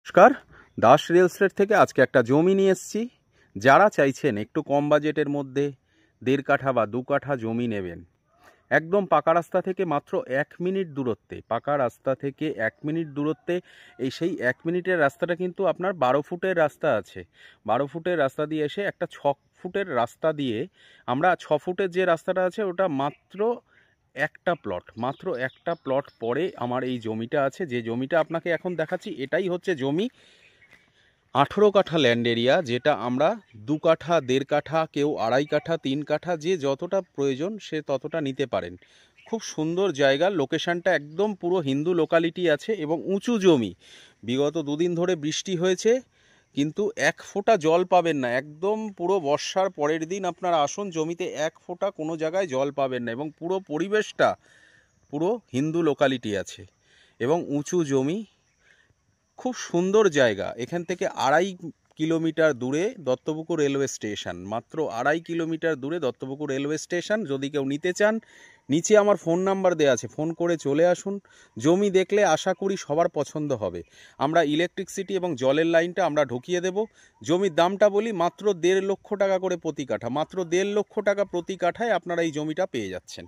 নমস্কার, Das real estate থেকে আজকে একটা জমি নিয়ে এসেছি। যারা চাইছেন একটু কম বাজেটের মধ্যে 1.5 কাঠা বা 2 কাঠা জমি নেবেন, একদম পাকা রাস্তা থেকে মাত্র 1 মিনিট দূরত্বে, পাকা রাস্তা থেকে 1 মিনিট দূরত্বে। সেই 1 মিনিটের রাস্তাটা কিন্তু আপনার 12 ফুটের রাস্তা আছে। 12 ফুটের রাস্তা দিয়ে এসে একটা 6 ফুটের রাস্তা দিয়ে আমরা 6 ফুটের যে রাস্তাটা আছে ওটা মাত্র মাত্র একটা প্লট পরে আমার এই জমিটা আছে। যে জমিটা আপনাকে এখন দেখাচ্ছি এটাই হচ্ছে জমি। 18 কাঠা ল্যান্ড এরিয়া, যেটা আমরা 2 কাঠা, 1.5 কাঠা, কেউ 2.5 কাঠা, 3 কাঠা, যে যতটা প্রয়োজন সে ততটা নিতে পারেন। খুব সুন্দর জায়গা, লোকেশনটা একদম পুরো হিন্দু লোকালিটি আছে এবং উঁচু জমি। বিগত 2 দিন ধরে বৃষ্টি হয়েছে কিন্তু 1 ফোঁটা জল পাবেন না। একদম পুরো বর্ষার পরের দিন আপনারা আসুন, জমিতে 1 ফোঁটা কোনো জায়গায় জল পাবেন না এবং পুরো পরিবেশটা পুরো হিন্দু লোকালিটি আছে এবং উঁচু জমি। খুব সুন্দর জায়গা। এখান থেকে 2.5 কিলোমিটার দূরে দত্তপুকুর রেলওয়ে স্টেশন, মাত্র 2.5 কিলোমিটার দূরে দত্তপুকুর রেলওয়ে স্টেশন। যদি কেউ নিতে চান, নিচে আমার ফোন নাম্বার দেওয়া আছে, ফোন করে চলে আসুন। জমি দেখলে আশা করি সবার পছন্দ হবে। আমরা ইলেকট্রিসিটি এবং জলের লাইনটা আমরা ঢুকিয়ে দেব। জমির দামটা বলি, মাত্র 1.5 লক্ষ টাকা করে প্রতি কাঠা, মাত্র 1.5 লক্ষ টাকা প্রতি কাঠায় আপনারা এই জমিটা পেয়ে যাচ্ছেন।